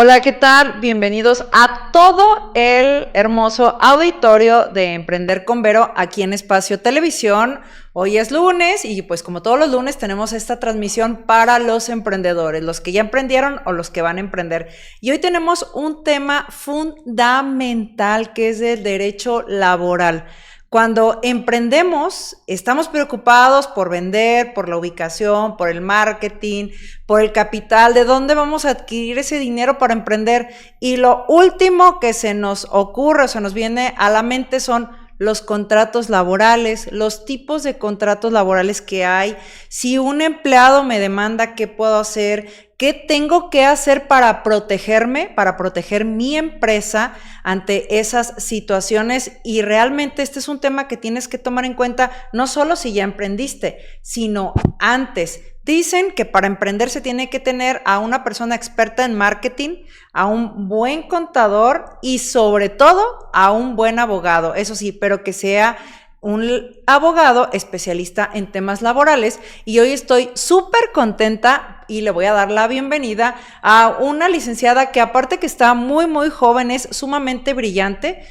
Hola, ¿qué tal? Bienvenidos a todo el hermoso auditorio de Emprender con Vero aquí en Espacio Televisión. Hoy es lunes y pues como todos los lunes tenemos esta transmisión para los emprendedores, los que ya emprendieron o los que van a emprender. Y hoy tenemos un tema fundamental que es el derecho laboral. Cuando emprendemos, estamos preocupados por vender, por la ubicación, por el marketing, por el capital, de dónde vamos a adquirir ese dinero para emprender. Y lo último que se nos ocurre o se nos viene a la mente son los contratos laborales, los tipos de contratos laborales que hay. Si un empleado me demanda, ¿qué puedo hacer? ¿Qué tengo que hacer para protegerme, para proteger mi empresa ante esas situaciones? Y realmente este es un tema que tienes que tomar en cuenta, no solo si ya emprendiste, sino antes. Dicen que para emprender se tiene que tener a una persona experta en marketing, a un buen contador y sobre todo a un buen abogado. Eso sí, pero que sea un abogado especialista en temas laborales. Y hoy estoy súper contenta y le voy a dar la bienvenida a una licenciada que aparte que está muy joven, es sumamente brillante.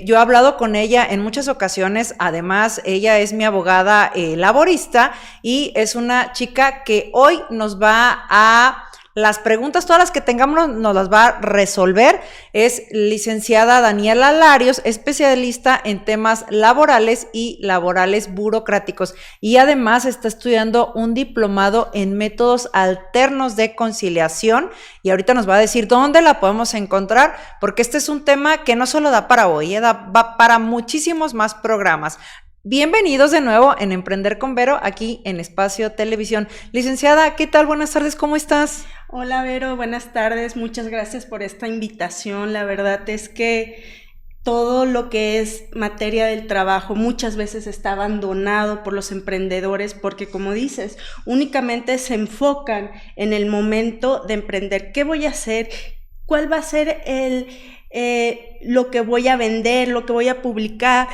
Yo he hablado con ella en muchas ocasiones, además ella es mi abogada laborista y es una chica que hoy nos va a... Las preguntas, todas las que tengamos, nos las va a resolver. Es licenciada Daniela Larios, especialista en temas laborales y laborales burocráticos. Y además está estudiando un diplomado en métodos alternos de conciliación. Y ahorita nos va a decir dónde la podemos encontrar, porque este es un tema que no solo da para hoy, va para muchísimos más programas. Bienvenidos de nuevo en Emprender con Vero, aquí en Espacio Televisión. Licenciada, ¿qué tal? Buenas tardes, ¿cómo estás? Hola Vero, buenas tardes, muchas gracias por esta invitación. La verdad es que todo lo que es materia del trabajo muchas veces está abandonado por los emprendedores porque, como dices, únicamente se enfocan en el momento de emprender. ¿Qué voy a hacer? ¿Cuál va a ser lo que voy a vender, lo que voy a publicar?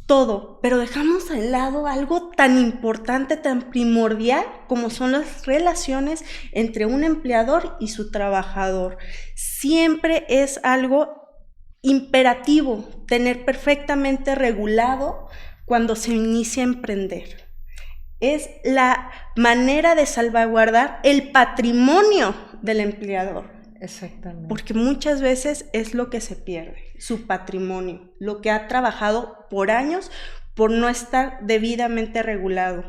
Todo, pero dejamos al lado algo tan importante, tan primordial como son las relaciones entre un empleador y su trabajador. Siempre es algo imperativo tener perfectamente regulado cuando se inicia a emprender. Es la manera de salvaguardar el patrimonio del empleador. Exactamente. Porque muchas veces es lo que se pierde, su patrimonio, lo que ha trabajado por años por no estar debidamente regulado.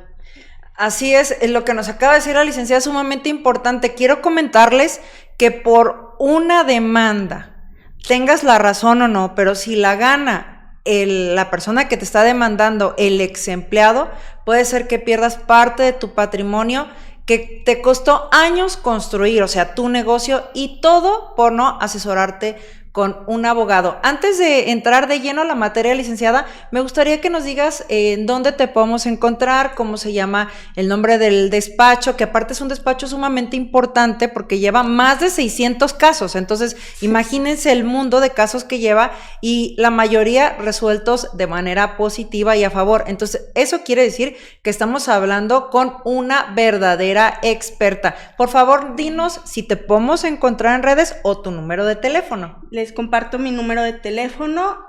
Así es, lo que nos acaba de decir la licenciada es sumamente importante. Quiero comentarles que por una demanda, tengas la razón o no, pero si la gana la persona que te está demandando, el ex empleado, puede ser que pierdas parte de tu patrimonio que te costó años construir, o sea, tu negocio, y todo por no asesorarte con un abogado. Antes de entrar de lleno a la materia, licenciada, me gustaría que nos digas dónde te podemos encontrar, cómo se llama el nombre del despacho, que aparte es un despacho sumamente importante porque lleva más de 600 casos. Entonces, imagínense el mundo de casos que lleva y la mayoría resueltos de manera positiva y a favor. Entonces, eso quiere decir que estamos hablando con una verdadera experta. Por favor, dinos si te podemos encontrar en redes o tu número de teléfono. Les comparto mi número de teléfono,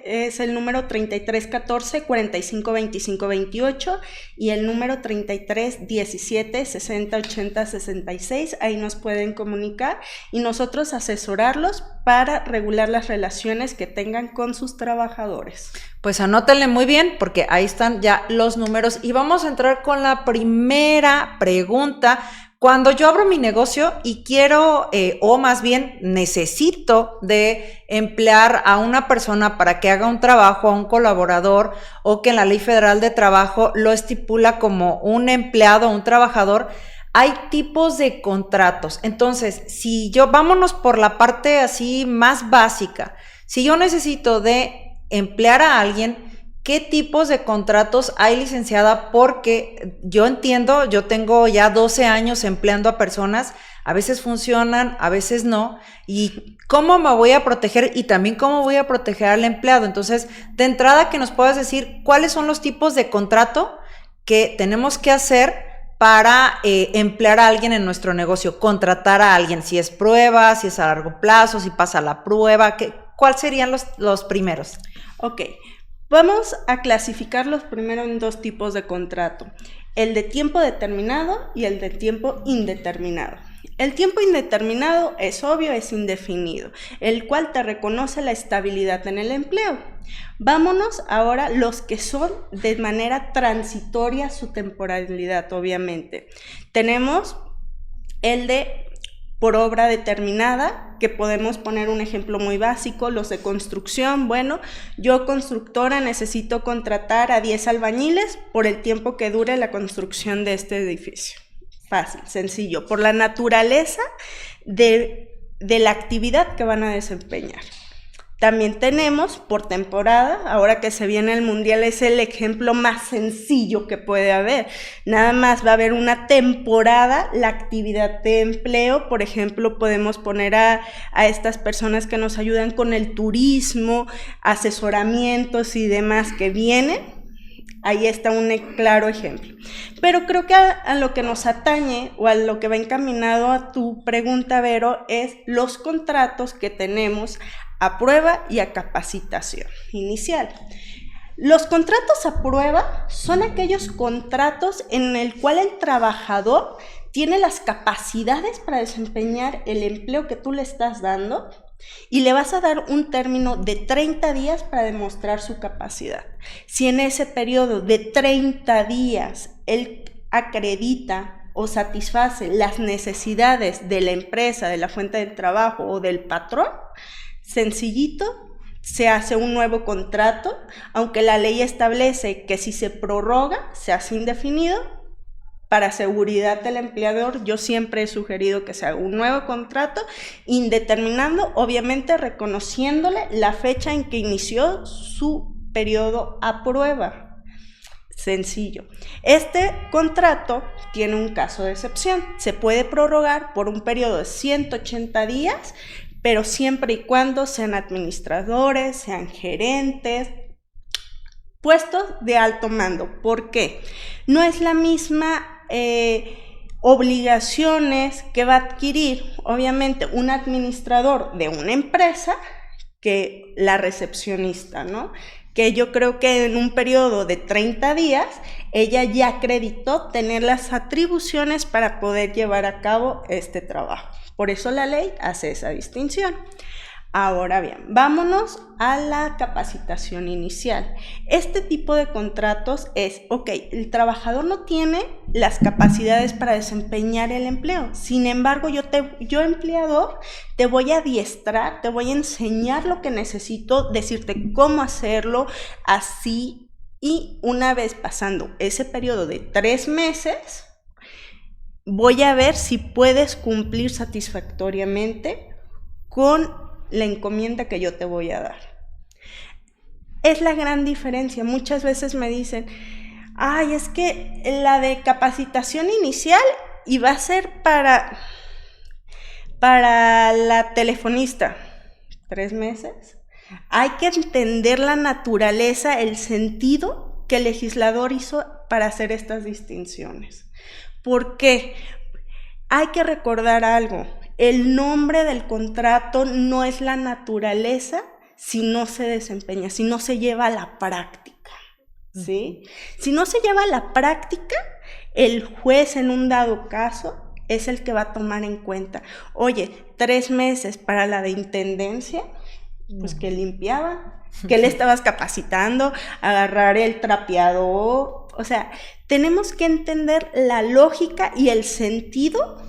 es el número 3314 45 25 28 y el número 33 17 60 80 66. Ahí nos pueden comunicar y nosotros asesorarlos para regular las relaciones que tengan con sus trabajadores. Pues anótenle muy bien porque ahí están ya los números y vamos a entrar con la primera pregunta. Cuando yo abro mi negocio y quiero, o más bien necesito de emplear a una persona para que haga un trabajo, a un colaborador, o que en la Ley Federal de Trabajo lo estipula como un empleado, un trabajador, hay tipos de contratos. Entonces, vámonos por la parte así más básica. Si yo necesito de emplear a alguien, ¿qué tipos de contratos hay, licenciada? Porque yo entiendo, yo tengo ya 12 años empleando a personas, a veces funcionan, a veces no, y cómo me voy a proteger y también cómo voy a proteger al empleado. Entonces, de entrada que nos puedas decir cuáles son los tipos de contrato que tenemos que hacer para emplear a alguien en nuestro negocio, contratar a alguien, si es prueba, si es a largo plazo, si pasa la prueba, ¿cuáles serían los primeros? Ok, vamos a clasificarlos primero en dos tipos de contrato, el de tiempo determinado y el de tiempo indeterminado. El tiempo indeterminado es obvio, es indefinido, el cual te reconoce la estabilidad en el empleo. Vámonos ahora a los que son de manera transitoria su temporalidad, obviamente. Tenemos el de por obra determinada, que podemos poner un ejemplo muy básico, los de construcción. Bueno, yo constructora necesito contratar a 10 albañiles por el tiempo que dure la construcción de este edificio. Fácil, sencillo, por la naturaleza de la actividad que van a desempeñar. También tenemos por temporada, ahora que se viene el mundial, es el ejemplo más sencillo que puede haber. Nada más va a haber una temporada, la actividad de empleo, por ejemplo, podemos poner a estas personas que nos ayudan con el turismo, asesoramientos y demás que vienen. Ahí está un claro ejemplo. Pero creo que a lo que nos atañe o a lo que va encaminado a tu pregunta, Vero, es los contratos que tenemos a prueba y a capacitación inicial. Los contratos a prueba son aquellos contratos en el cual el trabajador tiene las capacidades para desempeñar el empleo que tú le estás dando y le vas a dar un término de 30 días para demostrar su capacidad. Si en ese periodo de 30 días él acredita o satisface las necesidades de la empresa, de la fuente de trabajo o del patrón, sencillito, se hace un nuevo contrato, aunque la ley establece que si se prorroga, se hace indefinido. Para seguridad del empleador, yo siempre he sugerido que se haga un nuevo contrato indeterminado, obviamente reconociéndole la fecha en que inició su periodo a prueba. Sencillo. Este contrato tiene un caso de excepción. Se puede prorrogar por un periodo de 180 días, pero siempre y cuando sean administradores, sean gerentes, puestos de alto mando. ¿Por qué? No es la misma obligaciones que va a adquirir, obviamente, un administrador de una empresa que la recepcionista, ¿no? Que yo creo que en un periodo de 30 días, ella ya acreditó tener las atribuciones para poder llevar a cabo este trabajo. Por eso la ley hace esa distinción. Ahora bien, vámonos a la capacitación inicial. Este tipo de contratos es, ok, el trabajador no tiene las capacidades para desempeñar el empleo. Sin embargo, yo empleador, te voy a adiestrar, te voy a enseñar lo que necesito, decirte cómo hacerlo, así, y una vez pasando ese periodo de 3 meses, voy a ver si puedes cumplir satisfactoriamente con la encomienda que yo te voy a dar. Es la gran diferencia. Muchas veces me dicen, ay, es que la de capacitación inicial y va a ser para la telefonista. 3 meses. Hay que entender la naturaleza, el sentido que el legislador hizo para hacer estas distinciones. ¿Por qué? Hay que recordar algo. El nombre del contrato no es la naturaleza si no se desempeña, si no se lleva a la práctica, ¿sí? Si no se lleva a la práctica, el juez en un dado caso es el que va a tomar en cuenta. Oye, 3 meses para la de intendencia, pues que limpiaba, que le estabas capacitando, agarrar el trapeador. O sea, tenemos que entender la lógica y el sentido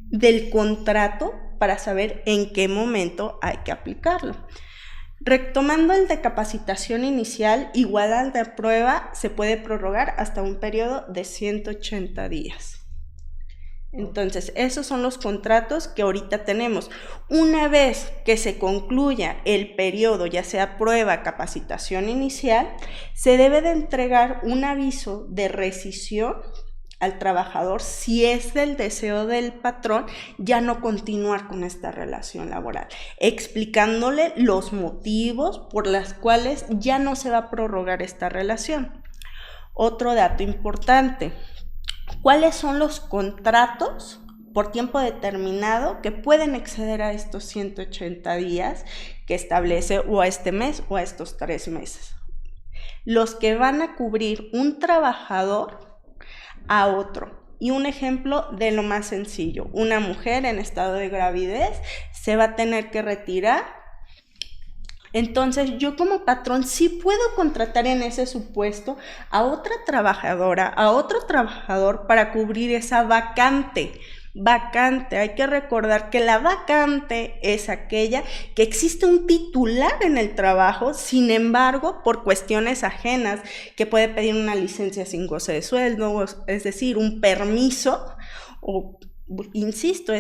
del contrato para saber en qué momento hay que aplicarlo. Retomando el de capacitación inicial, igual al de prueba, se puede prorrogar hasta un periodo de 180 días. Entonces, esos son los contratos que ahorita tenemos. Una vez que se concluya el periodo, ya sea prueba, capacitación inicial, se debe de entregar un aviso de rescisión al trabajador si es del deseo del patrón ya no continuar con esta relación laboral, explicándole los motivos por los cuales ya no se va a prorrogar esta relación. Otro dato importante: cuáles son los contratos por tiempo determinado que pueden exceder a estos 180 días que establece, o a este mes o a estos 3 meses. Los que van a cubrir un trabajador a otro. Y un ejemplo de lo más sencillo, una mujer en estado de gravidez se va a tener que retirar. Entonces yo como patrón sí puedo contratar en ese supuesto a otra trabajadora, a otro trabajador para cubrir esa vacante. Hay que recordar que la vacante es aquella que existe un titular en el trabajo, sin embargo, por cuestiones ajenas, que puede pedir una licencia sin goce de sueldo, es decir, un permiso, o, insisto,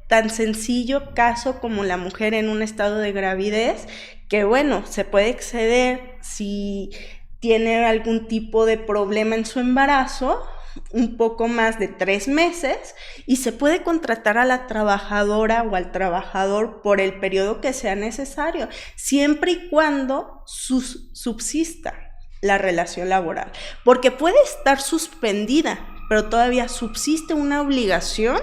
tan sencillo caso como la mujer en un estado de gravidez, que bueno, se puede exceder si tiene algún tipo de problema en su embarazo, un poco más de 3 meses, y se puede contratar a la trabajadora o al trabajador por el periodo que sea necesario, siempre y cuando subsista la relación laboral, porque puede estar suspendida, pero todavía subsiste una obligación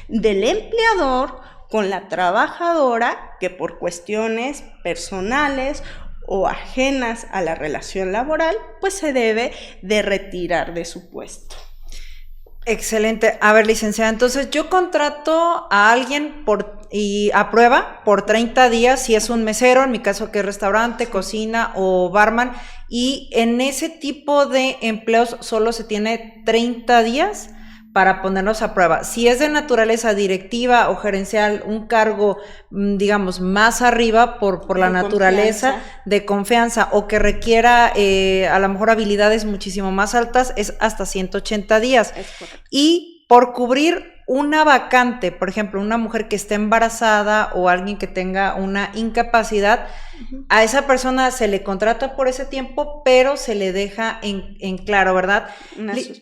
del empleador con la trabajadora que por cuestiones personales o ajenas a la relación laboral, pues se debe de retirar de su puesto. Excelente. A ver, licenciada, entonces yo contrato a alguien y a prueba por 30 días, si es un mesero, en mi caso que es restaurante, cocina o barman, y en ese tipo de empleos solo se tiene 30 días para ponerlos a prueba. Si es de naturaleza directiva o gerencial, un cargo, digamos, más arriba por la naturaleza de confianza, o que requiera a lo mejor habilidades muchísimo más altas, es hasta 180 días. Y por cubrir una vacante, por ejemplo, una mujer que esté embarazada o alguien que tenga una incapacidad, a esa persona se le contrata por ese tiempo, pero se le deja en claro, ¿verdad?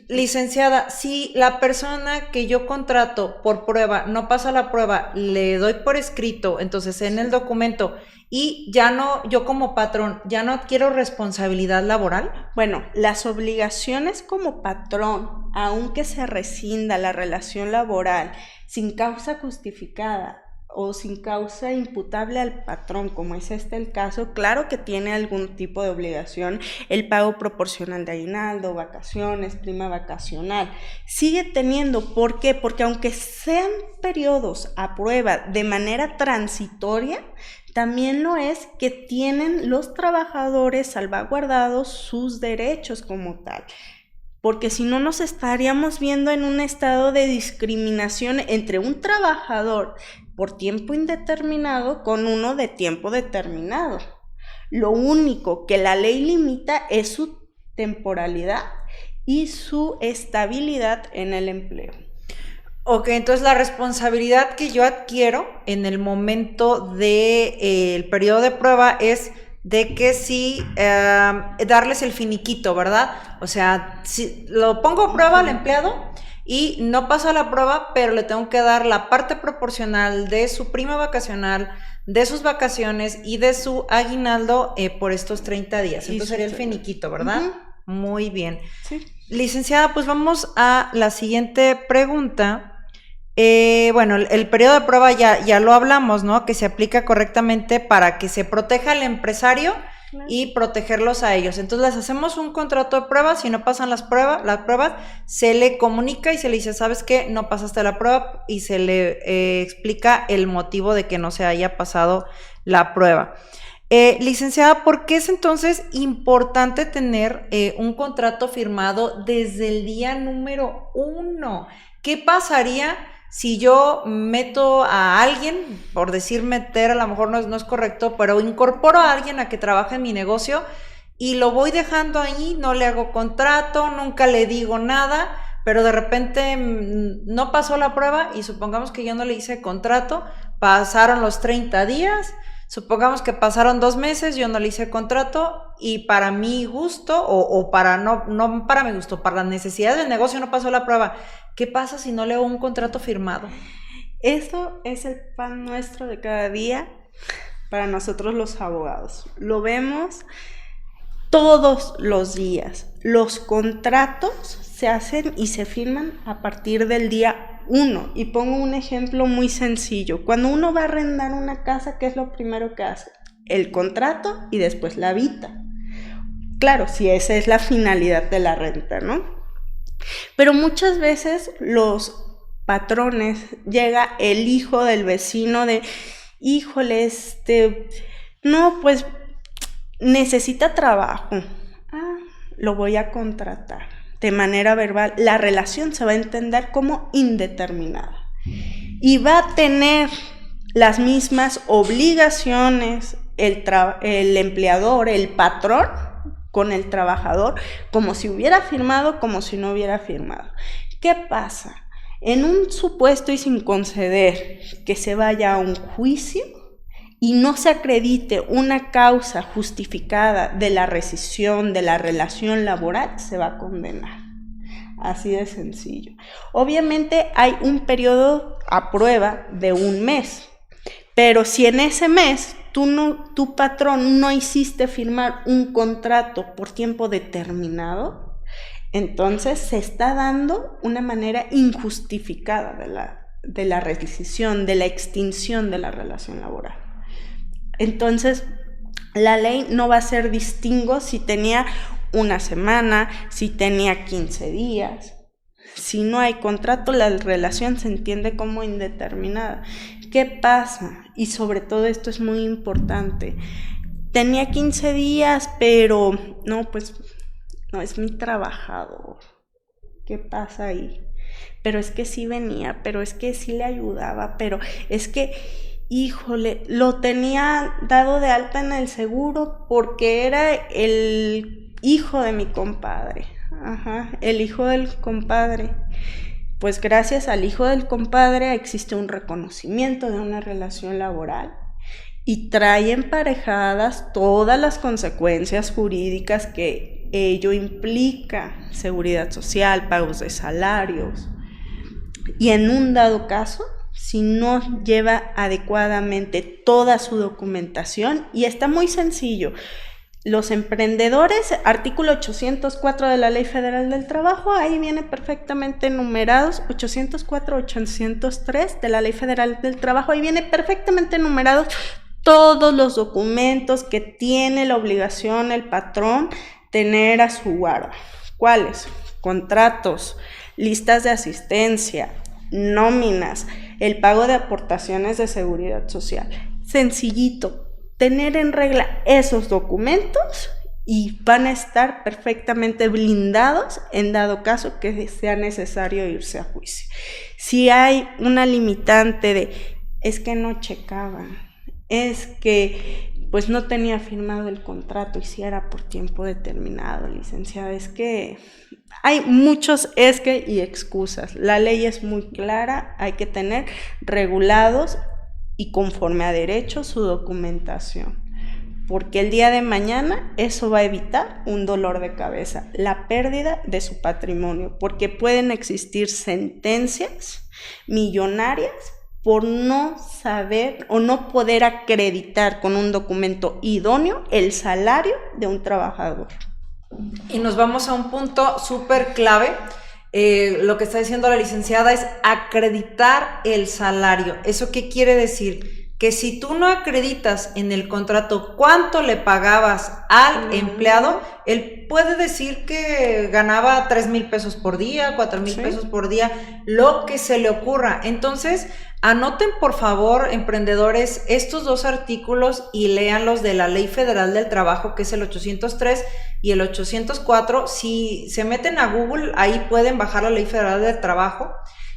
Licenciada, si la persona que yo contrato por prueba no pasa la prueba, le doy por escrito, entonces en el documento, y ya no, yo como patrón, ya no adquiero responsabilidad laboral. Bueno, las obligaciones como patrón, aunque se rescinda la relación laboral sin causa justificada o sin causa imputable al patrón, como es el caso, claro que tiene algún tipo de obligación, el pago proporcional de aguinaldo, vacaciones, prima vacacional, sigue teniendo. ¿Por qué? Porque aunque sean periodos a prueba de manera transitoria, también lo es que tienen los trabajadores salvaguardados sus derechos como tal. Porque si no, nos estaríamos viendo en un estado de discriminación entre un trabajador por tiempo indeterminado con uno de tiempo determinado. Lo único que la ley limita es su temporalidad y su estabilidad en el empleo. Ok, entonces la responsabilidad que yo adquiero en el momento del periodo de prueba es de que sí, darles el finiquito, ¿verdad? O sea, si lo pongo a prueba al empleado y no pasa la prueba, pero le tengo que dar la parte proporcional de su prima vacacional, de sus vacaciones y de su aguinaldo por estos 30 días. Entonces sería el finiquito, ¿verdad? Muy bien. Sí. Licenciada, pues vamos a la siguiente pregunta. Bueno, el periodo de prueba ya lo hablamos, ¿no? Que se aplica correctamente para que se proteja al empresario y protegerlos a ellos. Entonces les hacemos un contrato de prueba, si no pasan las pruebas, se le comunica y se le dice, ¿sabes qué? No pasaste la prueba, y se le explica el motivo de que no se haya pasado la prueba. Licenciada, ¿por qué es entonces importante tener un contrato firmado desde el día número 1? ¿Qué pasaría si yo meto a alguien, por decir meter, a lo mejor no es correcto, pero incorporo a alguien a que trabaje en mi negocio y lo voy dejando ahí, no le hago contrato, nunca le digo nada, pero de repente no pasó la prueba y supongamos que yo no le hice contrato, pasaron los 30 días, supongamos que pasaron 2 meses, yo no le hice contrato y para mi gusto, o para no para mi gusto, para las necesidades del negocio no pasó la prueba. ¿Qué pasa si no le hago un contrato firmado? Eso es el pan nuestro de cada día para nosotros los abogados. Lo vemos todos los días. Los contratos se hacen y se firman a partir del día 1. Y pongo un ejemplo muy sencillo. Cuando uno va a arrendar una casa, ¿qué es lo primero que hace? El contrato y después la habita. Claro, si esa es la finalidad de la renta, ¿no? Pero muchas veces los patrones, llega el hijo del vecino de, híjole, no, pues necesita trabajo, lo voy a contratar. De manera verbal, la relación se va a entender como indeterminada y va a tener las mismas obligaciones el empleador, el patrón, con el trabajador, como si hubiera firmado, como si no hubiera firmado. ¿Qué pasa? En un supuesto y sin conceder que se vaya a un juicio y no se acredite una causa justificada de la rescisión de la relación laboral, se va a condenar. Así de sencillo. Obviamente hay un periodo a prueba de 1 mes, pero si en ese mes tu patrón no hiciste firmar un contrato por tiempo determinado, entonces se está dando una manera injustificada de la rescisión, de la extinción de la relación laboral. Entonces, la ley no va a hacer distingo si tenía 1 semana, si tenía 15 días. Si no hay contrato, la relación se entiende como indeterminada. ¿Qué pasa? Y sobre todo esto es muy importante. Tenía 15 días, pero no, pues no es mi trabajador. ¿Qué pasa ahí? Pero es que sí venía, pero es que sí le ayudaba, pero es que, híjole, lo tenía dado de alta en el seguro porque era el hijo de mi compadre. El hijo del compadre. Pues gracias al hijo del compadre existe un reconocimiento de una relación laboral y trae emparejadas todas las consecuencias jurídicas que ello implica: seguridad social, pagos de salarios. Y en un dado caso, si no lleva adecuadamente toda su documentación, y está muy sencillo, los emprendedores, artículo 804 de la Ley Federal del Trabajo, ahí viene perfectamente enumerados, 804, 803 de la Ley Federal del Trabajo, ahí viene perfectamente enumerados todos los documentos que tiene la obligación el patrón tener a su guarda. ¿Cuáles? Contratos, listas de asistencia, nóminas, el pago de aportaciones de seguridad social. Sencillito. Tener en regla esos documentos y van a estar perfectamente blindados en dado caso que sea necesario irse a juicio. Si hay una limitante de, es que no checaban, es que pues no tenía firmado el contrato y si era por tiempo determinado, licenciada, es que hay muchos es que y excusas. La ley es muy clara, hay que tener regulados y conforme a derecho su documentación, porque el día de mañana eso va a evitar un dolor de cabeza, la pérdida de su patrimonio, porque pueden existir sentencias millonarias por no saber o no poder acreditar con un documento idóneo el salario de un trabajador. Y nos vamos a un punto súper clave. Lo que está diciendo la licenciada es acreditar el salario. ¿Eso qué quiere decir? Que si tú no acreditas en el contrato cuánto le pagabas al empleado, él puede decir que ganaba 3,000 pesos por día, 4,000 pesos por día, lo que se le ocurra. Entonces, anoten por favor, emprendedores, estos 2 artículos y léanlos de la Ley Federal del Trabajo, que es el 803 y el 804. Si se meten a Google, ahí pueden bajar la Ley Federal del Trabajo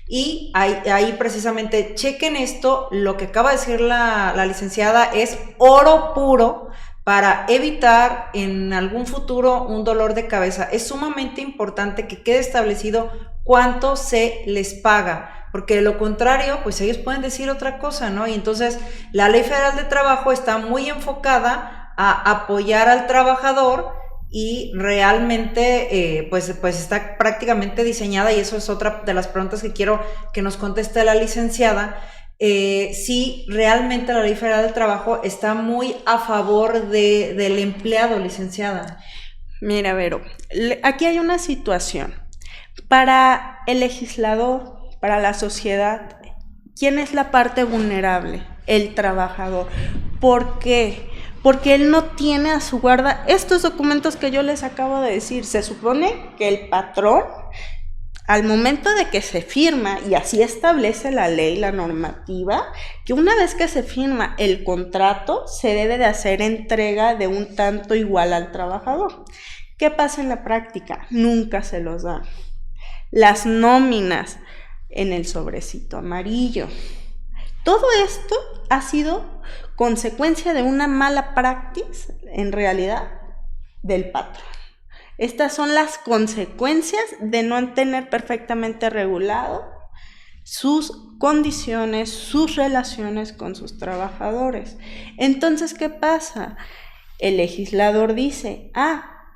y ahí precisamente chequen esto. Lo que acaba de decir la licenciada es oro puro para evitar en algún futuro un dolor de cabeza. Es sumamente importante que quede establecido cuánto se les paga, porque de lo contrario, pues ellos pueden decir otra cosa, ¿no? Y entonces la Ley Federal de Trabajo está muy enfocada a apoyar al trabajador y realmente pues está prácticamente diseñada, y eso es otra de las preguntas que quiero que nos conteste la licenciada, si realmente la Ley Federal del Trabajo está muy a favor del empleado, licenciada. Mira, Vero, aquí hay una situación. Para el legislador, para la sociedad, ¿quién es la parte vulnerable? El trabajador. ¿Por qué? Porque él no tiene a su guarda estos documentos que yo les acabo de decir. Se supone que el patrón, al momento de que se firma, y así establece la ley, la normativa, que una vez que se firma el contrato, se debe de hacer entrega de un tanto igual al trabajador. ¿Qué pasa en la práctica? Nunca se los dan. Las nóminas en el sobrecito amarillo. Todo esto ha sido consecuencia de una mala praxis, en realidad, del patrón. Estas son las consecuencias de no tener perfectamente regulado sus condiciones, sus relaciones con sus trabajadores. Entonces, ¿qué pasa? El legislador dice,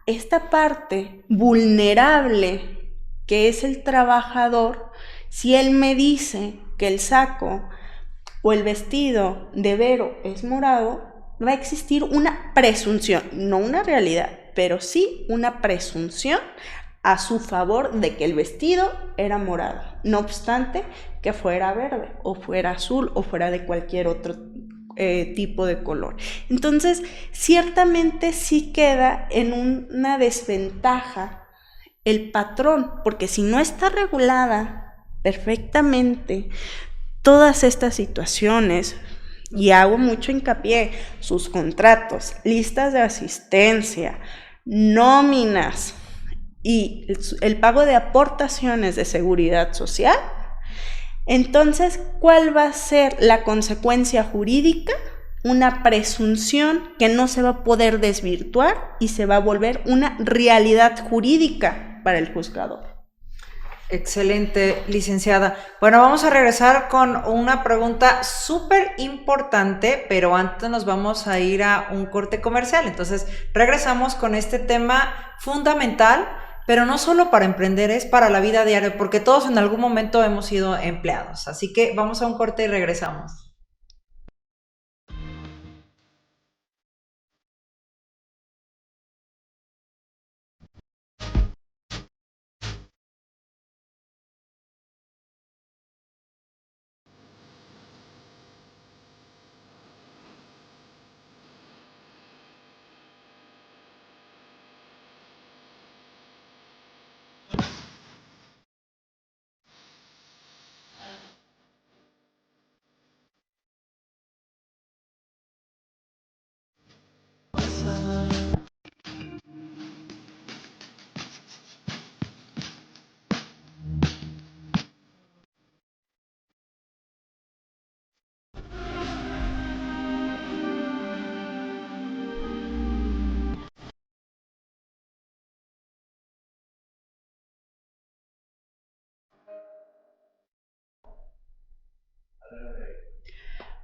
esta parte vulnerable que es el trabajador, si él me dice que el saco o el vestido de Vero es morado, va a existir una presunción, no una realidad, pero sí una presunción a su favor de que el vestido era morado, no obstante que fuera verde o fuera azul o fuera de cualquier otro tipo de color. Entonces, ciertamente sí queda en una desventaja el patrón, porque si no está regulada perfectamente todas estas situaciones, y hago mucho hincapié, sus contratos, listas de asistencia, nóminas y el pago de aportaciones de seguridad social, entonces, ¿cuál va a ser la consecuencia jurídica? Una presunción que no se va a poder desvirtuar y se va a volver una realidad jurídica para el juzgador. Excelente, licenciada. Bueno, vamos a regresar con una pregunta súper importante, pero antes nos vamos a ir a un corte comercial. Entonces, regresamos con este tema fundamental, pero no solo para emprender, es para la vida diaria, porque todos en algún momento hemos sido empleados. Así que vamos a un corte y regresamos.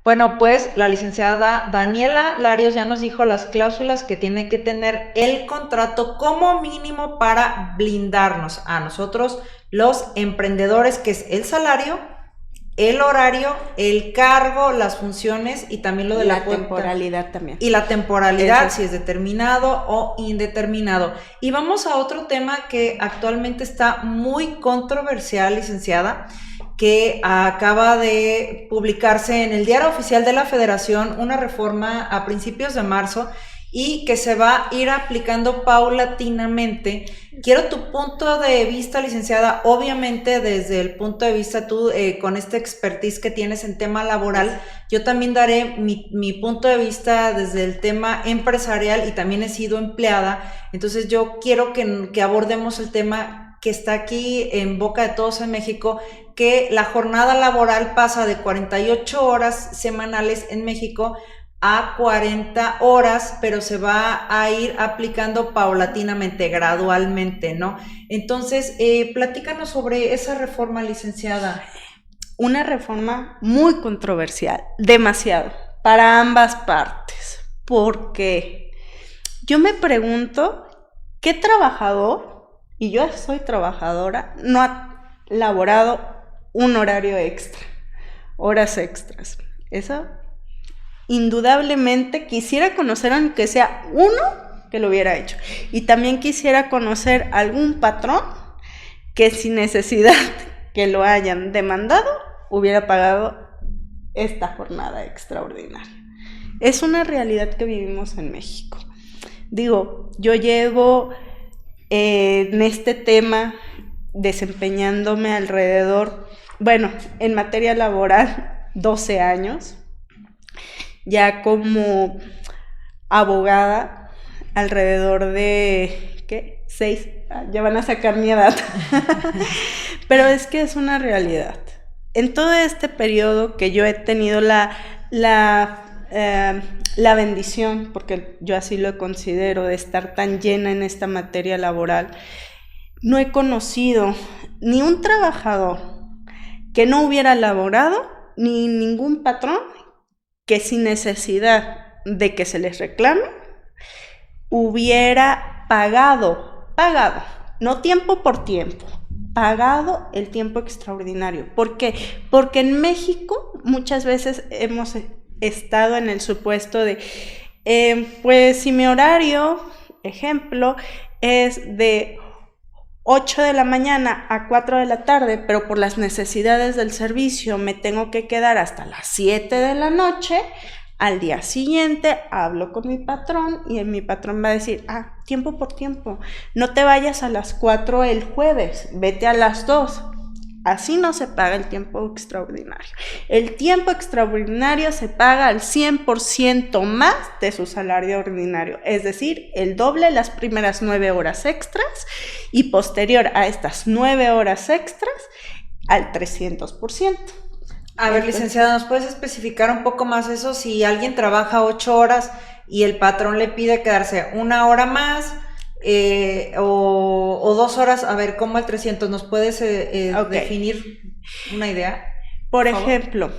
Bueno, pues la licenciada Daniela Larios ya nos dijo las cláusulas que tiene que tener el contrato como mínimo para blindarnos a nosotros, los emprendedores, que es el salario, el horario, el cargo, las funciones y también lo de la temporalidad también. Y la temporalidad, si es determinado o indeterminado. Y vamos a otro tema que actualmente está muy controversial, licenciada, que acaba de publicarse en el Diario Oficial de la Federación una reforma a principios de marzo y que se va a ir aplicando paulatinamente. Quiero tu punto de vista, licenciada, obviamente desde el punto de vista tú, con esta expertise que tienes en tema laboral, yo también daré mi punto de vista desde el tema empresarial y también he sido empleada, entonces yo quiero que abordemos el tema que está aquí en boca de todos en México, que la jornada laboral pasa de 48 horas semanales en México a 40 horas, pero se va a ir aplicando paulatinamente, gradualmente, ¿no? Entonces, platícanos sobre esa reforma, licenciada. Una reforma muy controversial, demasiado, para ambas partes, porque yo me pregunto, ¿qué trabajador, y yo soy trabajadora, no ha laborado un horario extra, horas extras? Eso indudablemente quisiera conocer aunque sea uno que lo hubiera hecho. Y también quisiera conocer algún patrón que sin necesidad que lo hayan demandado, hubiera pagado esta jornada extraordinaria. Es una realidad que vivimos en México. Digo, yo llevo en este tema desempeñándome alrededor, bueno, en materia laboral, 12 años, ya como abogada, alrededor de, ¿qué? 6, ya van a sacar mi edad, pero es que es una realidad. En todo este periodo que yo he tenido la bendición, porque yo así lo considero, de estar tan llena en esta materia laboral, no he conocido ni un trabajador que no hubiera laborado, ni ningún patrón que sin necesidad de que se les reclame, hubiera pagado, no tiempo por tiempo, pagado el tiempo extraordinario. ¿Por qué? Porque en México muchas veces hemos estado en el supuesto de, pues si mi horario, ejemplo, es de 8 de la mañana a 4 de la tarde, pero por las necesidades del servicio me tengo que quedar hasta las 7 de la noche, al día siguiente hablo con mi patrón y mi patrón va a decir, tiempo por tiempo, no te vayas a las 4 el jueves, vete a las 2. Así no se paga el tiempo extraordinario. El tiempo extraordinario se paga al 100% más de su salario ordinario, es decir, el doble las primeras 9 horas extras y posterior a estas 9 horas extras al 300%. A ver, licenciada, ¿nos puedes especificar un poco más eso? Si alguien trabaja 8 horas y el patrón le pide quedarse 1 hora más o 2 horas, a ver, ¿cómo el 300? ¿Nos puedes definir una idea? Por ejemplo,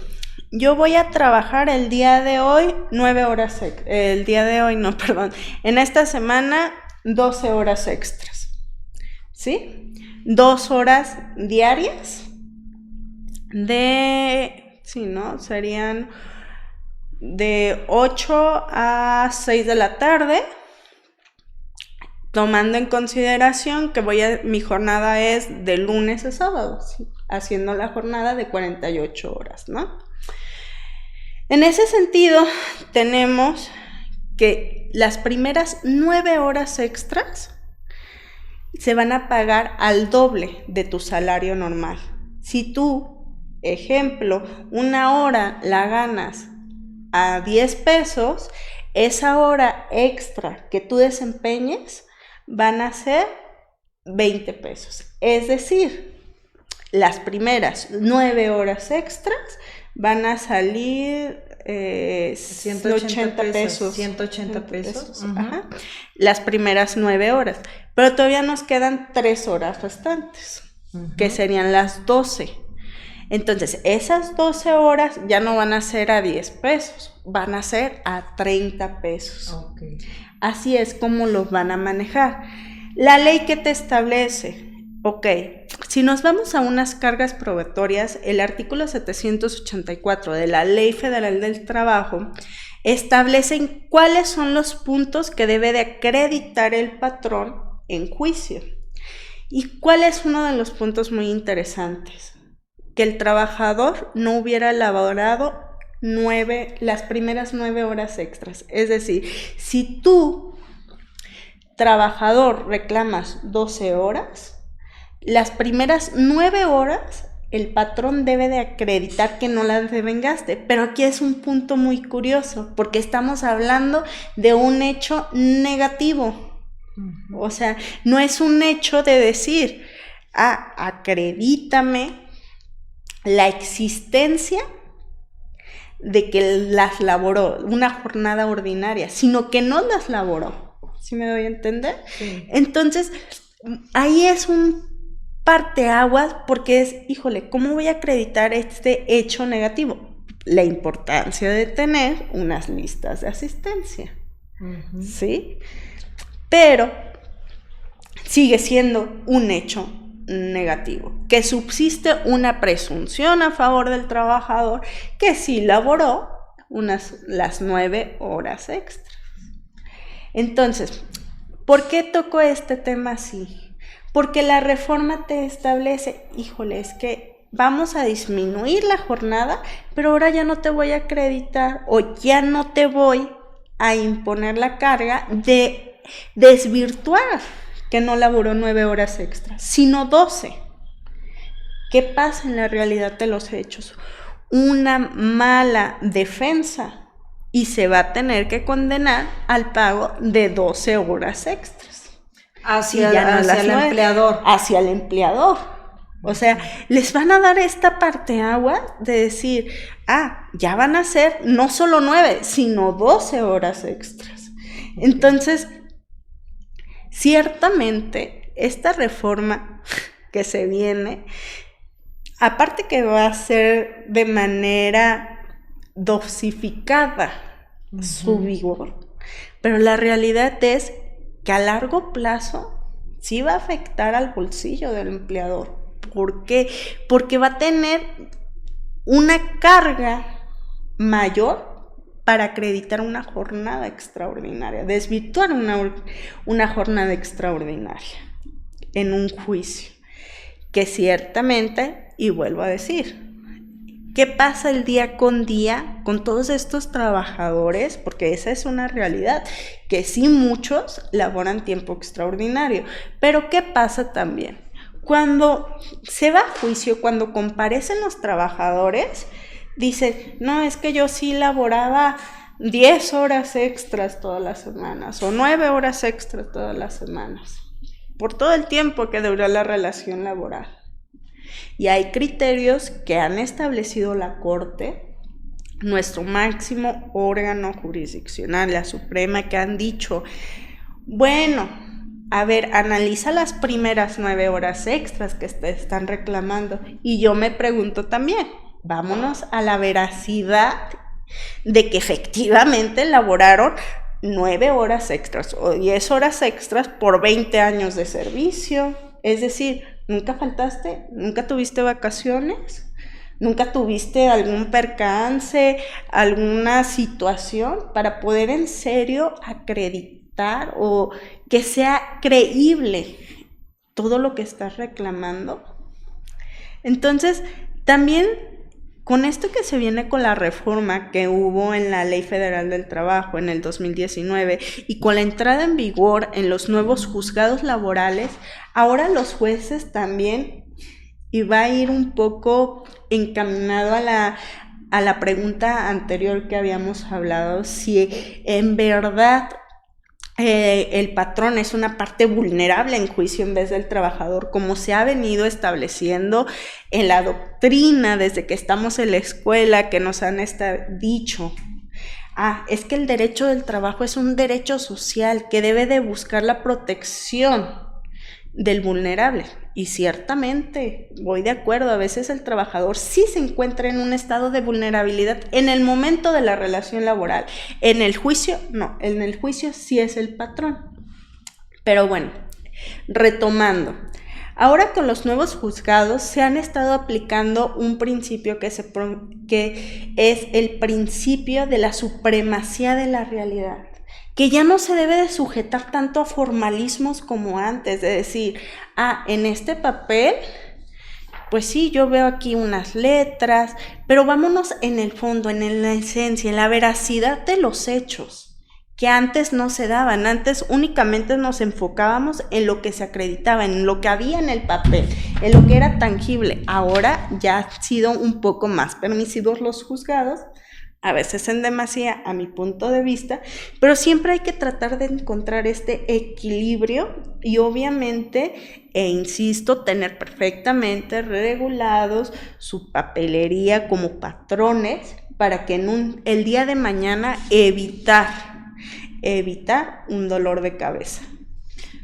yo voy a trabajar el día de hoy 9 horas, en esta semana 12 horas extras, ¿sí? 2 horas diarias serían de 8 a 6 de la tarde, tomando en consideración que mi jornada es de lunes a sábado, ¿sí? Haciendo la jornada de 48 horas, ¿no? En ese sentido, tenemos que las primeras 9 horas extras se van a pagar al doble de tu salario normal. Si tú, ejemplo, 1 hora la ganas a 10 pesos, esa hora extra que tú desempeñes van a ser 20 pesos. Es decir, las primeras 9 horas extras van a salir 180 pesos. 180 pesos. Uh-huh. Ajá. Las primeras 9 horas. Pero todavía nos quedan 3 horas restantes, uh-huh, que serían las 12. Entonces, esas 12 horas ya no van a ser a 10 pesos, van a ser a 30 pesos. Okay. Así es como los van a manejar. La ley que te establece, si nos vamos a unas cargas probatorias, el artículo 784 de la Ley Federal del Trabajo establece cuáles son los puntos que debe de acreditar el patrón en juicio. ¿Y cuál es uno de los puntos muy interesantes? Que el trabajador no hubiera elaborado las primeras 9 horas extras. Es decir, si tú, trabajador, reclamas 12 horas, las primeras 9 horas el patrón debe de acreditar que no las devengaste. Pero aquí es un punto muy curioso, porque estamos hablando de un hecho negativo. Uh-huh. O sea, no es un hecho de decir, acredítame la existencia de que las laboró una jornada ordinaria, sino que no las laboró. ¿Sí me doy a entender? Sí. Entonces, ahí es un parteaguas, porque es, ¿cómo voy a acreditar este hecho negativo? La importancia de tener unas listas de asistencia, uh-huh, ¿sí? Pero sigue siendo un hecho negativo, que subsiste una presunción a favor del trabajador que sí laboró las 9 horas extras. Entonces, ¿Por qué toco este tema así? Porque la reforma te establece, híjole, es que vamos a disminuir la jornada, pero ahora ya no te voy a acreditar o ya no te voy a imponer la carga de desvirtuar que no laboró 9 horas extras, sino 12. ¿Qué pasa en la realidad de los hechos? Una mala defensa y se va a tener que condenar al pago de 12 horas extras. Hacia el empleador. Hacia el empleador. O sea, les van a dar esta parteagua de decir, ya van a ser no solo 9, sino 12 horas extras. Entonces, ciertamente, esta reforma que se viene, aparte que va a ser de manera dosificada su vigor, pero la realidad es que a largo plazo sí va a afectar al bolsillo del empleador. ¿Por qué? Porque va a tener una carga mayor para acreditar una jornada extraordinaria, desvirtuar una jornada extraordinaria en un juicio, que ciertamente, y vuelvo a decir, ¿qué pasa el día con día con todos estos trabajadores? Porque esa es una realidad, que sí muchos laboran tiempo extraordinario, pero ¿qué pasa también? Cuando se va a juicio, cuando comparecen los trabajadores, dicen, no, es que yo sí laboraba 10 horas extras todas las semanas o 9 horas extras todas las semanas, por todo el tiempo que duró la relación laboral. Y hay criterios que han establecido la Corte, nuestro máximo órgano jurisdiccional, la Suprema, que han dicho, bueno, a ver, analiza las primeras 9 horas extras que te están reclamando. Y yo me pregunto también, vámonos a la veracidad de que efectivamente elaboraron 9 horas extras o 10 horas extras por 20 años de servicio. Es decir, ¿nunca faltaste? ¿Nunca tuviste vacaciones? ¿Nunca tuviste algún percance, alguna situación para poder en serio acreditar o que sea creíble todo lo que estás reclamando? Entonces, también con esto que se viene con la reforma que hubo en la Ley Federal del Trabajo en el 2019 y con la entrada en vigor en los nuevos juzgados laborales, ahora los jueces también, y va a ir un poco encaminado a la pregunta anterior que habíamos hablado, si en verdad el patrón es una parte vulnerable en juicio en vez del trabajador, como se ha venido estableciendo en la doctrina desde que estamos en la escuela, que nos han dicho, es que el derecho del trabajo es un derecho social que debe de buscar la protección del vulnerable. Y ciertamente, voy de acuerdo, a veces el trabajador sí se encuentra en un estado de vulnerabilidad en el momento de la relación laboral. En el juicio, no, en el juicio sí es el patrón. Pero bueno, retomando, ahora con los nuevos juzgados se han estado aplicando un principio que es el principio de la supremacía de la realidad, que ya no se debe de sujetar tanto a formalismos como antes, de decir, en este papel, pues sí, yo veo aquí unas letras, pero vámonos en el fondo, en la esencia, en la veracidad de los hechos, que antes no se daban. Antes únicamente nos enfocábamos en lo que se acreditaba, en lo que había en el papel, en lo que era tangible. Ahora ya han sido un poco más permisivos los juzgados, a veces en demasía a mi punto de vista, pero siempre hay que tratar de encontrar este equilibrio y obviamente, insisto, tener perfectamente regulados su papelería como patrones para que el día de mañana evitar un dolor de cabeza.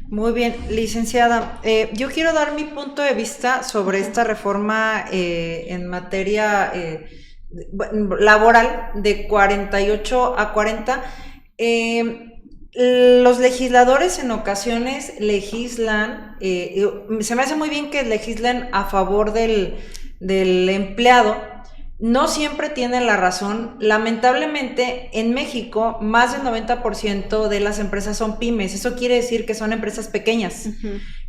Muy bien, licenciada. Yo quiero dar mi punto de vista sobre esta reforma en materia laboral de 48 a 40. Los legisladores en ocasiones legislan, se me hace muy bien que legislen a favor del empleado, no siempre tienen la razón. Lamentablemente, en México, más del 90% de las empresas son pymes. Eso quiere decir que son empresas pequeñas,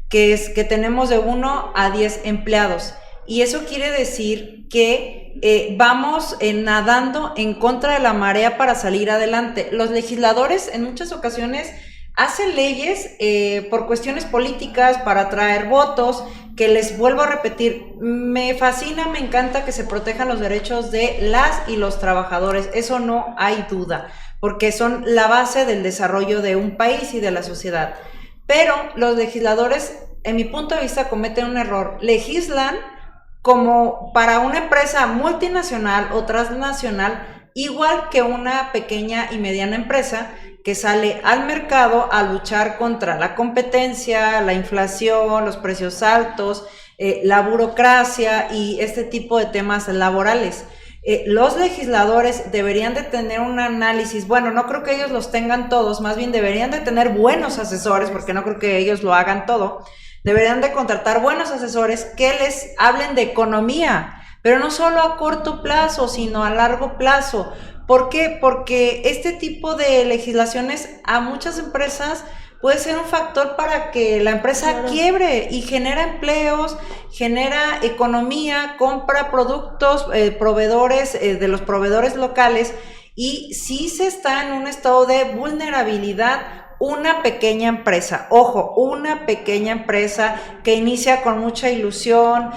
que tenemos de 1 a 10 empleados. Y eso quiere decir que vamos nadando en contra de la marea para salir adelante. Los legisladores en muchas ocasiones hacen leyes por cuestiones políticas, para atraer votos, que les vuelvo a repetir, me fascina, me encanta que se protejan los derechos de las y los trabajadores, eso no hay duda, porque son la base del desarrollo de un país y de la sociedad. Pero los legisladores, en mi punto de vista, cometen un error, legislan como para una empresa multinacional o transnacional, igual que una pequeña y mediana empresa que sale al mercado a luchar contra la competencia, la inflación, los precios altos, la burocracia y este tipo de temas laborales. Los legisladores deberían de tener un análisis, bueno, no creo que ellos los tengan todos, más bien deberían de tener buenos asesores, porque no creo que ellos lo hagan todo. Deberían de contratar buenos asesores que les hablen de economía, pero no solo a corto plazo, sino a largo plazo. ¿Por qué? Porque este tipo de legislaciones a muchas empresas puede ser un factor para que la empresa quiebre y genera empleos, genera economía, compra productos, proveedores, de los proveedores locales, y sí se está en un estado de vulnerabilidad. Una pequeña empresa, ojo, una pequeña empresa que inicia con mucha ilusión,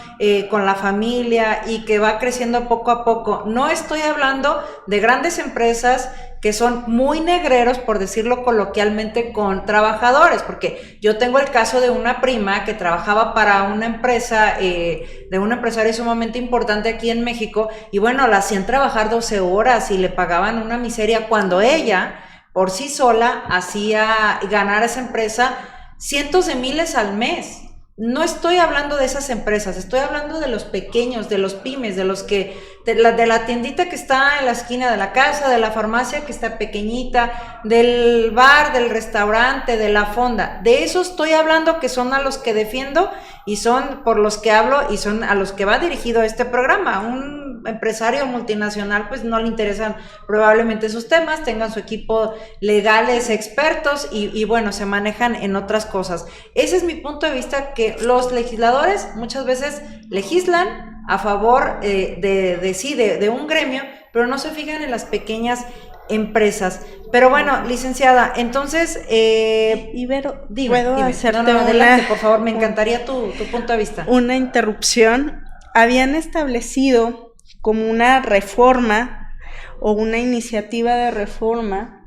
con la familia y que va creciendo poco a poco. No estoy hablando de grandes empresas que son muy negreros, por decirlo coloquialmente, con trabajadores, porque yo tengo el caso de una prima que trabajaba para una empresa, de un empresario sumamente importante aquí en México, y bueno, la hacían trabajar 12 horas y le pagaban una miseria, cuando ella por sí sola hacía ganar a esa empresa cientos de miles al mes. No estoy hablando de esas empresas, estoy hablando de los pequeños, de los pymes, de los que, de la tiendita que está en la esquina de la casa, de la farmacia que está pequeñita, del bar, del restaurante, de la fonda. De eso estoy hablando, que son a los que defiendo y son por los que hablo y son a los que va dirigido este programa. Un empresario multinacional pues no le interesan probablemente esos temas, tengan su equipo legales, expertos y bueno, se manejan en otras cosas. Ese es mi punto de vista, que los legisladores muchas veces legislan a favor de un gremio, pero no se fijan en las pequeñas empresas. Pero bueno, licenciada, entonces Ibero, dime, ¿puedo hacerte adelante, por favor, me encantaría tu punto de vista. Una interrupción. Habían establecido como una reforma o una iniciativa de reforma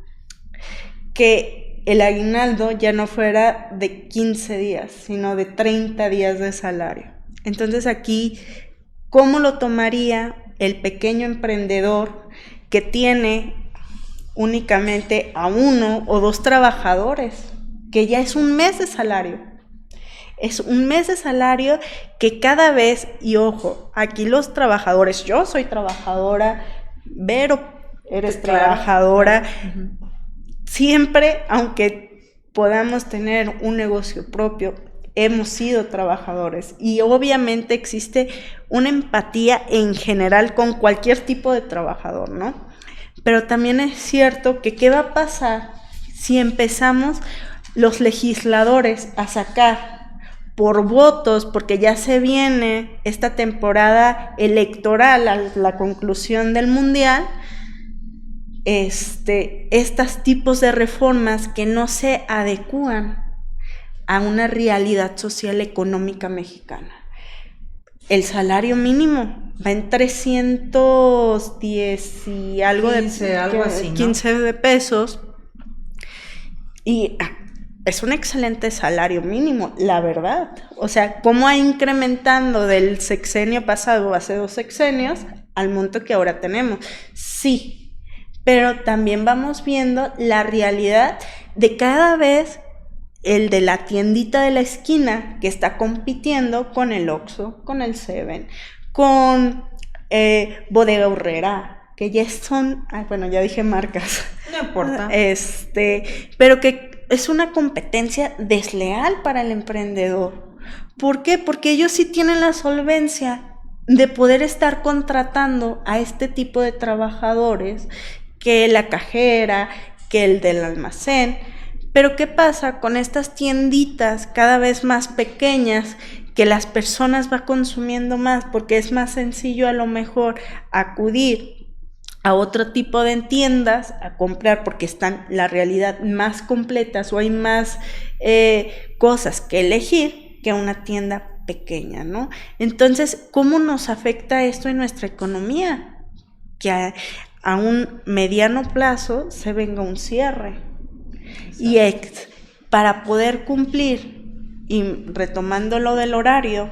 que el aguinaldo ya no fuera de 15 días, sino de 30 días de salario. Entonces aquí, ¿cómo lo tomaría el pequeño emprendedor que tiene únicamente a 1 o 2 trabajadores? Que ya es un mes de salario. Es un mes de salario que cada vez, y ojo, aquí los trabajadores, yo soy trabajadora, Vero, eres trabajadora, siempre, aunque podamos tener un negocio propio, hemos sido trabajadores y obviamente existe una empatía en general con cualquier tipo de trabajador, ¿no? Pero también es cierto que ¿qué va a pasar si empezamos los legisladores a sacar por votos, porque ya se viene esta temporada electoral a la conclusión del mundial, estos tipos de reformas que no se adecúan a una realidad social económica mexicana? El salario mínimo va en 310 y algo 15, algo así, ¿no? 15 de pesos, y es un excelente salario mínimo, la verdad. O sea, ¿cómo ha incrementando del sexenio pasado, hace 2 sexenios, al monto que ahora tenemos? Sí, pero también vamos viendo la realidad de cada vez el de la tiendita de la esquina que está compitiendo con el Oxxo, con el Seven, con Bodega Aurrera, que ya son, bueno, ya dije marcas. No importa. Pero que es una competencia desleal para el emprendedor. ¿Por qué? Porque ellos sí tienen la solvencia de poder estar contratando a este tipo de trabajadores, que la cajera, que el del almacén. Pero ¿qué pasa con estas tienditas cada vez más pequeñas que las personas van consumiendo más porque es más sencillo a lo mejor acudir a otro tipo de tiendas a comprar porque están la realidad más completas o hay más cosas que elegir que una tienda pequeña, ¿no? Entonces, ¿cómo nos afecta esto en nuestra economía? Que a un mediano plazo se venga un cierre. Exacto. Y para poder cumplir, y retomando lo del horario,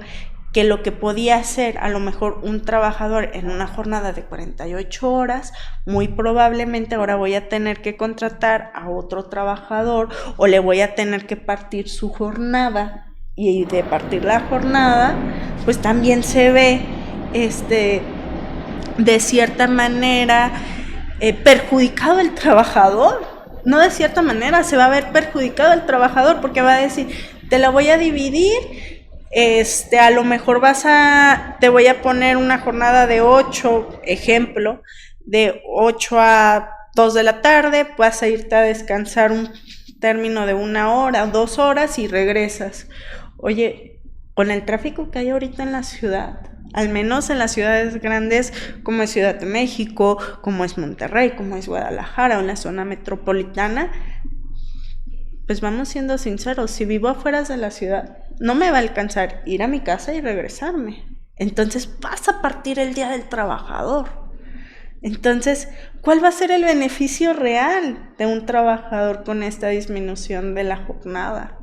que lo que podía hacer a lo mejor un trabajador en una jornada de 48 horas, muy probablemente ahora voy a tener que contratar a otro trabajador o le voy a tener que partir su jornada, y de partir la jornada, pues también se ve de cierta manera perjudicado el trabajador. No de cierta manera, se va a ver perjudicado el trabajador porque va a decir, te la voy a dividir, a lo mejor te voy a poner una jornada de 8, ejemplo, de 8 a 2 de la tarde, vas a irte a descansar un término de 1 hora o 2 horas y regresas. Oye, con el tráfico que hay ahorita en la ciudad, al menos en las ciudades grandes como es Ciudad de México, como es Monterrey, como es Guadalajara o en la zona metropolitana, pues vamos siendo sinceros, si vivo afuera de la ciudad, no me va a alcanzar ir a mi casa y regresarme. Entonces vas a partir el día del trabajador. Entonces, ¿cuál va a ser el beneficio real de un trabajador con esta disminución de la jornada?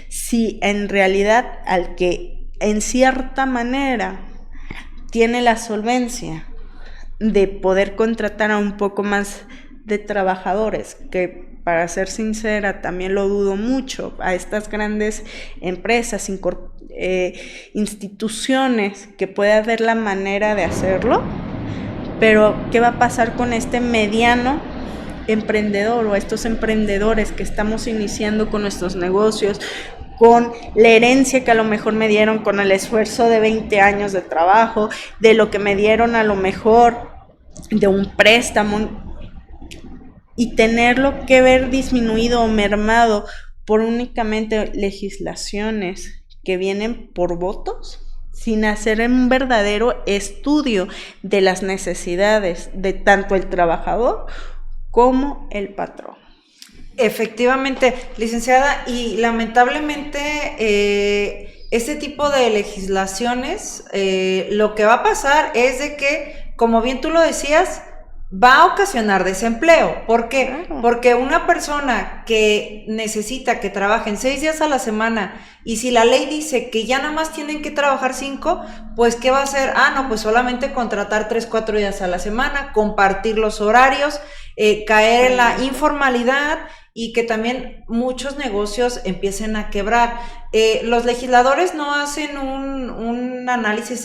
Si en realidad al que en cierta manera tiene la solvencia de poder contratar a un poco más de trabajadores, que para ser sincera también lo dudo mucho, a estas grandes empresas, instituciones, que puede haber la manera de hacerlo, pero ¿qué va a pasar con este mediano emprendedor o estos emprendedores que estamos iniciando con nuestros negocios, con la herencia que a lo mejor me dieron con el esfuerzo de 20 años de trabajo, de lo que me dieron a lo mejor de un préstamo, y tenerlo que ver disminuido o mermado por únicamente legislaciones que vienen por votos, sin hacer un verdadero estudio de las necesidades de tanto el trabajador como el patrón? Efectivamente, licenciada, y lamentablemente este tipo de legislaciones, lo que va a pasar es de que, como bien tú lo decías, va a ocasionar desempleo. ¿Por qué? Claro. Porque una persona que necesita que trabajen 6 días a la semana, y si la ley dice que ya nada más tienen que trabajar 5, pues ¿qué va a hacer? No, pues solamente contratar 3, 4 días a la semana, compartir los horarios, caer en la informalidad, y que también muchos negocios empiecen a quebrar. Los legisladores no hacen un análisis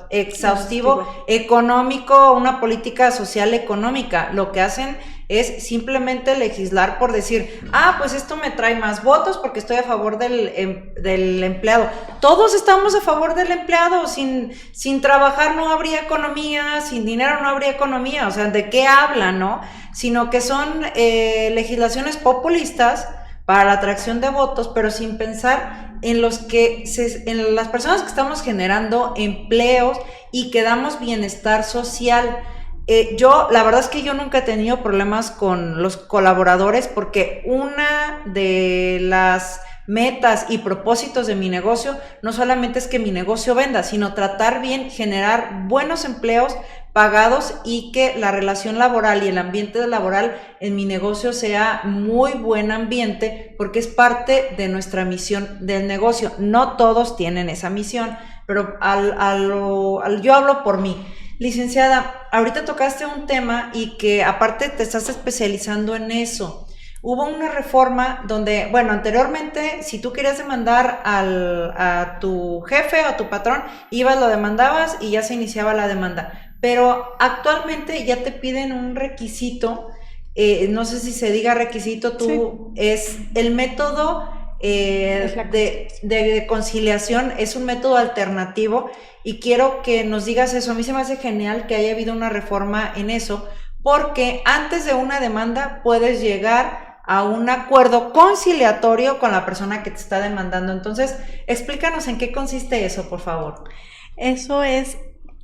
exhaustivo económico, una política social económica. Lo que hacen es simplemente legislar por decir, pues esto me trae más votos porque estoy a favor del empleado. Todos estamos a favor del empleado. Sin trabajar no habría economía, sin dinero no habría economía. O sea, ¿de qué hablan, no? Sino que son legislaciones populistas para la atracción de votos, pero sin pensar en en las personas que estamos generando empleos y que damos bienestar social. La verdad es que yo nunca he tenido problemas con los colaboradores, porque una de las metas y propósitos de mi negocio no solamente es que mi negocio venda, sino tratar bien, generar buenos empleos pagados, y que la relación laboral y el ambiente laboral en mi negocio sea muy buen ambiente, porque es parte de nuestra misión del negocio. No todos tienen esa misión, pero yo hablo por mí. Licenciada, ahorita tocaste un tema y que aparte te estás especializando en eso. Hubo una reforma donde, anteriormente, si tú querías demandar a tu jefe o a tu patrón, ibas, lo demandabas y ya se iniciaba la demanda. Pero actualmente ya te piden un requisito, no sé si se diga requisito, es el método de conciliación, es un método alternativo y quiero que nos digas eso. A mí se me hace genial que haya habido una reforma en eso, porque antes de una demanda puedes llegar a un acuerdo conciliatorio con la persona que te está demandando. Entonces, explícanos en qué consiste eso, por favor. Eso es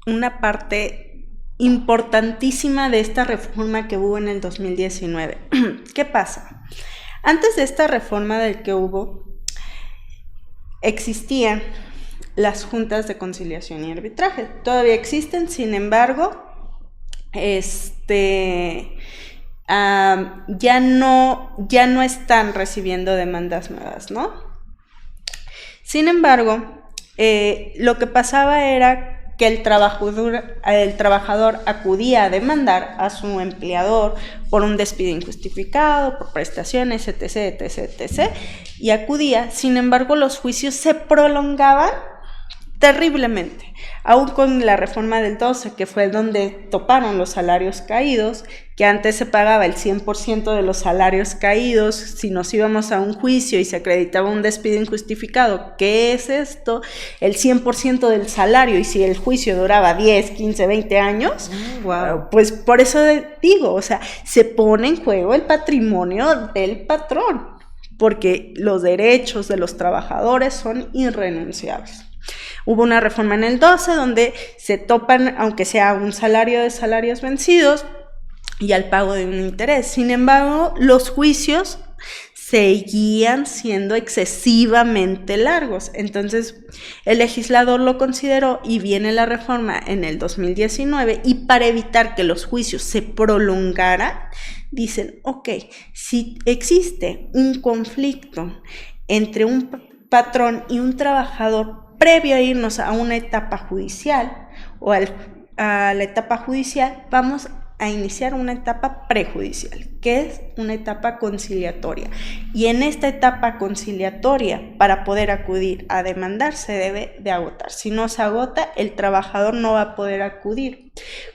una parte importantísima de esta reforma que hubo en el 2019. ¿Qué pasa? Antes de esta reforma del que hubo, existían las juntas de conciliación y arbitraje. Todavía existen, sin embargo, ya no están recibiendo demandas nuevas, ¿no? Sin embargo, lo que pasaba era que el trabajador acudía a demandar a su empleador por un despido injustificado, por prestaciones, etc., etc., etc., y acudía. Sin embargo, los juicios se prolongaban terriblemente, aún con la reforma del 12, que fue donde toparon los salarios caídos, que antes se pagaba el 100% de los salarios caídos si nos íbamos a un juicio y se acreditaba un despido injustificado. ¿Qué es esto? El 100% del salario, y si el juicio duraba 10, 15, 20 años, Wow. pues por eso digo, o sea, se pone en juego el patrimonio del patrón, porque los derechos de los trabajadores son irrenunciables. Hubo una reforma en el 12 donde se topan, aunque sea un salario de salarios vencidos y al pago de un interés. Sin embargo, los juicios seguían siendo excesivamente largos. Entonces, el legislador lo consideró y viene la reforma en el 2019, y para evitar que los juicios se prolongaran, dicen, ok, si existe un conflicto entre un patrón y un trabajador previo a irnos a una etapa judicial o a la etapa judicial, vamos a iniciar una etapa prejudicial, que es una etapa conciliatoria. Y en esta etapa conciliatoria, para poder acudir a demandar, se debe de agotar. Si no se agota, el trabajador no va a poder acudir.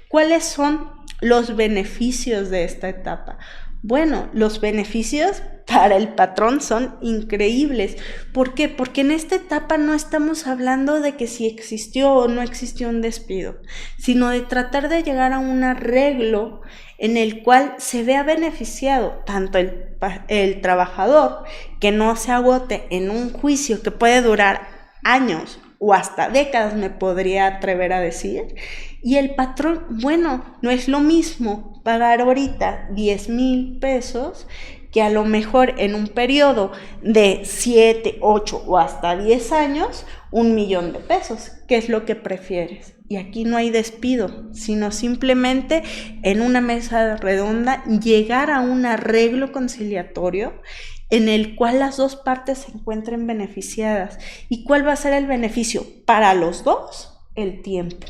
¿Cuáles son los beneficios de esta etapa? Bueno, los beneficios para el patrón son increíbles. ¿Por qué? Porque en esta etapa no estamos hablando de que si existió o no existió un despido, sino de tratar de llegar a un arreglo en el cual se vea beneficiado tanto el trabajador, que no se agote en un juicio que puede durar años o hasta décadas, me podría atrever a decir, y el patrón. Bueno, no es lo mismo pagar ahorita 10,000 pesos que a lo mejor en un periodo de 7, 8 o hasta 10 años, 1,000,000 de pesos. ¿Qué es lo que prefieres? Y aquí no hay despido, sino simplemente en una mesa redonda llegar a un arreglo conciliatorio en el cual las dos partes se encuentren beneficiadas. ¿Y cuál va a ser el beneficio? Para los dos, el tiempo.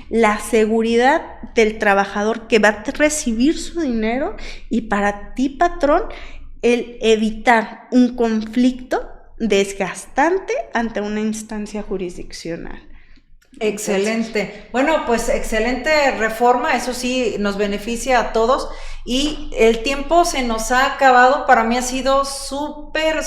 La seguridad del trabajador que va a recibir su dinero, y para ti, patrón, el evitar un conflicto desgastante ante una instancia jurisdiccional. Excelente. Bueno, pues excelente reforma, eso sí, nos beneficia a todos y el tiempo se nos ha acabado. Para mí ha sido súper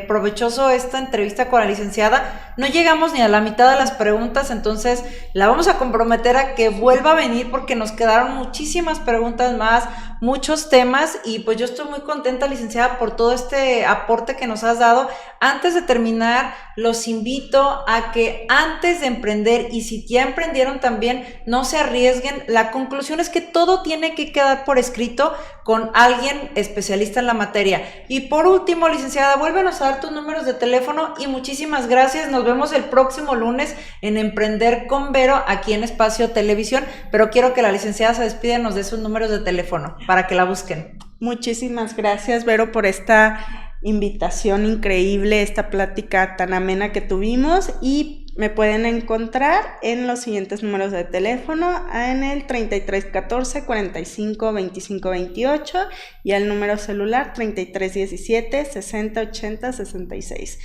provechoso esta entrevista con la licenciada. No llegamos ni a la mitad de las preguntas, entonces la vamos a comprometer a que vuelva a venir porque nos quedaron muchísimas preguntas más, muchos temas, y pues yo estoy muy contenta, licenciada, por todo este aporte que nos has dado. Antes de terminar, los invito a que antes de emprender, y si ya emprendieron también, no se arriesguen. La conclusión es que todo tiene que quedar por escrito con alguien especialista en la materia. Y por último, licenciada, vuélvenos a dar tus números de teléfono y muchísimas gracias. Nos vemos el próximo lunes en Emprender con Vero, aquí en Espacio Televisión, pero quiero que la licenciada se despida y nos dé sus números de teléfono para que la busquen. Muchísimas gracias, Vero, por esta invitación increíble, esta plática tan amena que tuvimos, y me pueden encontrar en los siguientes números de teléfono, en el 3314 45 25 28 y al número celular 3317 60 80 66.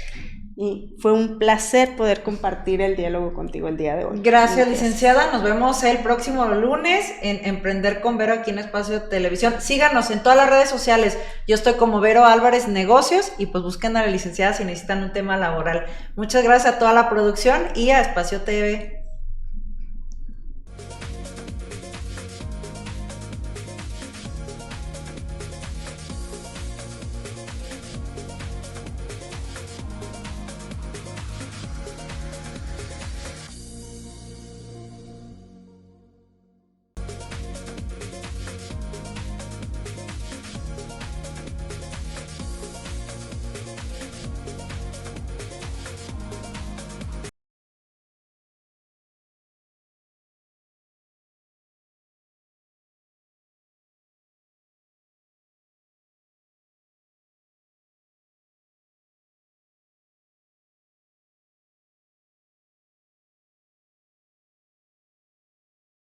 y fue un placer poder compartir el diálogo contigo el día de hoy. Gracias, licenciada. Nos vemos el próximo lunes en Emprender con Vero aquí en Espacio Televisión. Síganos en todas las redes sociales. Yo estoy como Vero Álvarez Negocios y pues busquen a la licenciada si necesitan un tema laboral. Muchas gracias a toda la producción y a Espacio TV.